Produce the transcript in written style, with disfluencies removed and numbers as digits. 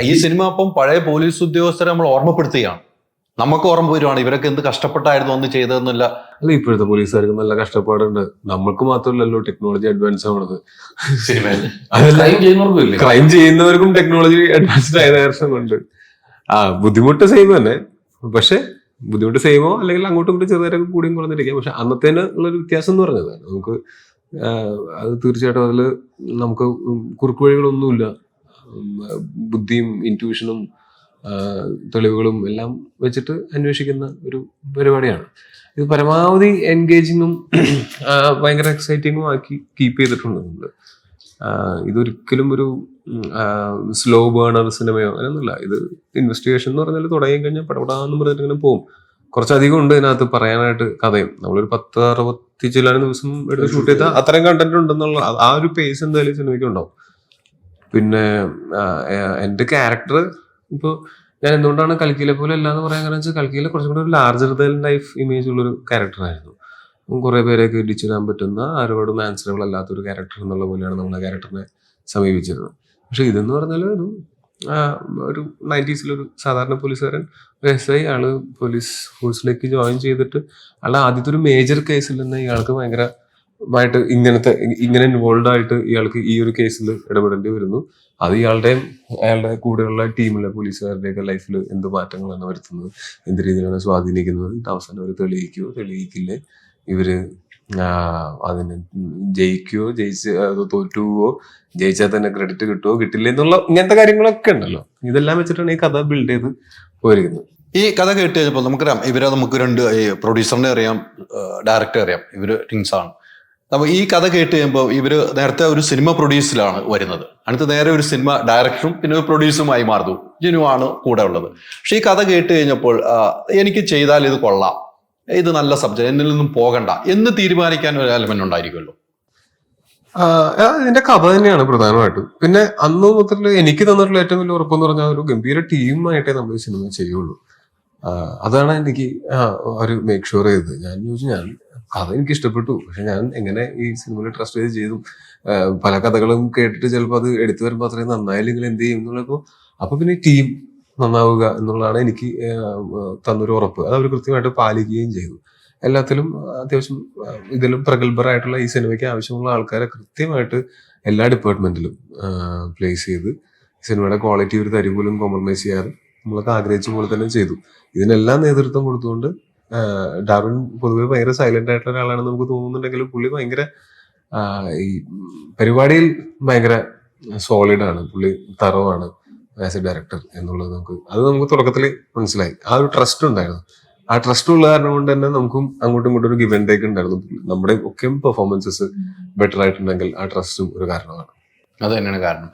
ഈ സിനിമ അപ്പം പഴയ പോലീസ് ഉദ്യോഗസ്ഥരെ നമ്മൾ ഓർമ്മപ്പെടുത്തുകയാണ്. നമുക്ക് ഓർമ്മ വരുവാണ് ഇവരൊക്കെ എന്ത് കഷ്ടപ്പെട്ടായിരുന്നു ഒന്ന് ചെയ്തതെന്നില്ല. അല്ല, ഇപ്പോഴത്തെ പോലീസുകാർക്ക് നല്ല കഷ്ടപ്പാടുണ്ട്. നമ്മൾക്ക് മാത്രമല്ലല്ലോ ടെക്നോളജി അഡ്വാൻസ് ആവണത്. ക്രൈം ചെയ്യുന്നവർക്കും ടെക്നോളജി അഡ്വാൻസ്ഡ് ആയ നേരം കൊണ്ട് ബുദ്ധിമുട്ട് സെയിം തന്നെ. പക്ഷെ ബുദ്ധിമുട്ട് സെയിമോ അല്ലെങ്കിൽ അങ്ങോട്ടും ഇങ്ങോട്ടും ചെറുതായിട്ടൊക്കെ കൂടിയും കുറഞ്ഞിരിക്കാം. പക്ഷെ അന്നത്തേന് ഉള്ളൊരു വ്യത്യാസം എന്ന് പറഞ്ഞത് നമുക്ക് അത് തീർച്ചയായിട്ടും അതിൽ നമുക്ക് കുറുക്കു വഴികളൊന്നുമില്ല. ബുദ്ധിയും ഇൻറ്റ്യൂഷനും തെളിവുകളും എല്ലാം വെച്ചിട്ട് അന്വേഷിക്കുന്ന ഒരു പരിപാടിയാണ്. ഇത് പരമാവധി എൻഗേജിങ്ങും ഭയങ്കര എക്സൈറ്റിങ്ങും ആക്കി കീപ്പ് ചെയ്തിട്ടുണ്ട് നമ്മൾ. ഇതൊരിക്കലും ഒരു സ്ലോ ബേണർ സിനിമയോ അങ്ങനെയൊന്നുമില്ല. ഇത് ഇൻവെസ്റ്റിഗേഷൻ എന്ന് പറഞ്ഞാൽ തുടങ്ങി കഴിഞ്ഞാൽ പടപടാന്ന് പറഞ്ഞിട്ട് ഇങ്ങനെ പോകും. കുറച്ചധികം ഉണ്ട് ഇതിനകത്ത് പറയാനായിട്ട് കഥയും. നമ്മളൊരു 10-60 ചില ദിവസം എടുത്ത് ഷൂട്ട് ചെയ്താൽ അത്രയും കണ്ടന്റ് ഉണ്ടെന്നുള്ള ആ ഒരു പേസ് എന്തായാലും സിനിമയ്ക്ക് ഉണ്ടാവും. പിന്നെ എൻ്റെ ക്യാരക്ടർ ഇപ്പോൾ ഞാൻ എന്തുകൊണ്ടാണ് കൽക്കിയിലെ പോലെ അല്ല എന്ന് പറയാൻ കാരണം വെച്ചാൽ കൽക്കിയിലെ കുറച്ചും കൂടി ഒരു ലാർജർ ദാൻ ലൈഫ് ഇമേജ് ഉള്ളൊരു ക്യാരക്ടറായിരുന്നു. കുറെ പേരെയൊക്കെ ഇടിച്ചിടാൻ പറ്റുന്ന ആരോടും ആൻസറബിൾ അല്ലാത്തൊരു ക്യാരക്ടർ എന്നുള്ള പോലെയാണ് നമ്മൾ ആ ക്യാരക്ടറിനെ സമീപിച്ചിരുന്നത്. പക്ഷെ ഇതെന്ന് പറഞ്ഞാൽ ഒരു 90s സാധാരണ പോലീസുകാരൻ SI ആള് പോലീസ് ഫോഴ്സിലേക്ക് ജോയിൻ ചെയ്തിട്ട് ആളുടെ ആദ്യത്തെ ഒരു മേജർ കേസിൽ തന്നെ ഇയാൾക്ക് ഭയങ്കരമായിട്ട് ഇങ്ങനെ ഇൻവോൾവ് ആയിട്ട് ഇയാൾക്ക് ഈ ഒരു കേസിൽ ഇടപെടേണ്ടി വരുന്നു. അത് അയാളുടെ കൂടെയുള്ള ടീമിലെ പോലീസുകാരുടെയൊക്കെ ലൈഫിൽ എന്ത് മാറ്റങ്ങളാണ് വരുത്തുന്നത്, എന്ത് രീതിയിലാണ് സ്വാധീനിക്കുന്നത്, അവസാനം അവർ തെളിയിക്കില്ലേ, ഇവര് അതിന് തോറ്റുവോ, ജയിച്ചാൽ തന്നെ ക്രെഡിറ്റ് കിട്ടുമോ കിട്ടില്ല എന്നുള്ള ഇങ്ങനത്തെ കാര്യങ്ങളൊക്കെ ഉണ്ടല്ലോ. ഇതെല്ലാം വെച്ചിട്ടാണ് ഈ കഥ ബിൽഡ് ചെയ്ത് പോയിരിക്കുന്നത്. ഈ കഥ കേട്ട് കഴിഞ്ഞപ്പോൾ നമുക്കറിയാം നമുക്ക് രണ്ട് പ്രൊഡ്യൂസറിനെ അറിയാം, ഡയറക്ടറെ അറിയാം, ഇവര് ടീംസാണ്. അപ്പൊ ഈ കഥ കേട്ട് കഴിയുമ്പോൾ ഇവര് നേരത്തെ ഒരു സിനിമ പ്രൊഡ്യൂസിലാണ് വരുന്നത്, അടുത്ത് നേരെ ഒരു സിനിമ ഡയറക്ടറും പിന്നെ ഒരു പ്രൊഡ്യൂസറുമായി മാറുന്നു. ജിനുവാണ് കൂടെ ഉള്ളത്. പക്ഷെ ഈ കഥ കേട്ട് കഴിഞ്ഞപ്പോൾ എനിക്ക് ചെയ്താൽ ഇത് കൊള്ളാം, ഇത് നല്ല സബ്ജക്ട്, എന്നിൽ നിന്നും പോകണ്ട എന്ന് തീരുമാനിക്കാൻ ഒരു എലമെന്റ് ഉണ്ടായിരിക്കുമല്ലോ. ഇതിന്റെ കഥ തന്നെയാണ് പ്രധാനമായിട്ടും. പിന്നെ അന്ന് മുതൽ എനിക്ക് തന്നിട്ടുള്ള ഏറ്റവും വലിയ ഉറപ്പെന്ന് പറഞ്ഞാൽ ഒരു ഗംഭീര ടീമായിട്ടേ നമ്മൾ ഈ സിനിമ ചെയ്യുള്ളൂ. അതാണ് എനിക്ക് ഒരു മേക്ക് ഷുവർ ചെയ്തത്. ഞാൻ കഥ എനിക്ക് ഇഷ്ടപ്പെട്ടു, പക്ഷെ ഞാൻ എങ്ങനെ ഈ സിനിമയിൽ ട്രസ്റ്റ് ചെയ്തു പല കഥകളും കേട്ടിട്ട് ചിലപ്പോൾ അത് എടുത്തു വരുമ്പോൾ അത്രയും നന്നായില്ലെങ്കിൽ എന്ത് ചെയ്യും എന്നുള്ളപ്പോൾ അപ്പൊ പിന്നെ ടീം നന്നാവുക എന്നുള്ളതാണ് എനിക്ക് തന്നൊരു ഉറപ്പ്. അത് അവർ കൃത്യമായിട്ട് പാലിക്കുകയും ചെയ്തു. എല്ലാത്തിലും അത്യാവശ്യം ഇതിലും പ്രഗത്ഭരായിട്ടുള്ള ഈ സിനിമയ്ക്ക് ആവശ്യമുള്ള ആൾക്കാരെ കൃത്യമായിട്ട് എല്ലാ ഡിപ്പാർട്ട്മെന്റിലും പ്ലേസ് ചെയ്ത് സിനിമയുടെ ക്വാളിറ്റി ഒരു തരി പോലും കോംപ്രമൈസ് ചെയ്യാതെ നമ്മളൊക്കെ ആഗ്രഹിച്ച പോലെ തന്നെ ചെയ്തു. ഇതിനെല്ലാം നേതൃത്വം കൊടുത്തുകൊണ്ട് ഡാർവിൻ പൊതുവെ ഭയങ്കര സൈലന്റ് ആയിട്ടുള്ള ഒരാളാണെന്ന് നമുക്ക് തോന്നുന്നുണ്ടെങ്കിലും പുള്ളി ഭയങ്കര ഈ പരിപാടിയിൽ ഭയങ്കര സോളിഡ് ആണ്. പുള്ളി തറവാണ് ആസ് എ ഡയറക്ടർ എന്നുള്ളത് നമുക്ക് തുടക്കത്തിൽ മനസ്സിലായി. ആ ഒരു ട്രസ്റ്റ് ഉണ്ടായിരുന്നു. ആ ട്രസ്റ്റ് ഉള്ള കാരണം കൊണ്ട് തന്നെ നമുക്കും അങ്ങോട്ടും ഇങ്ങോട്ടും ഒരു ഗിവ് ആൻഡ് ടേക്ക് ഉണ്ടായിരുന്നു. നമ്മുടെ ഒക്കെ പെർഫോമൻസസ് ബെറ്റർ ആയിട്ടുണ്ടെങ്കിൽ ആ ട്രസ്റ്റും ഒരു കാരണമാണ്. അത് തന്നെയാണ് കാരണം.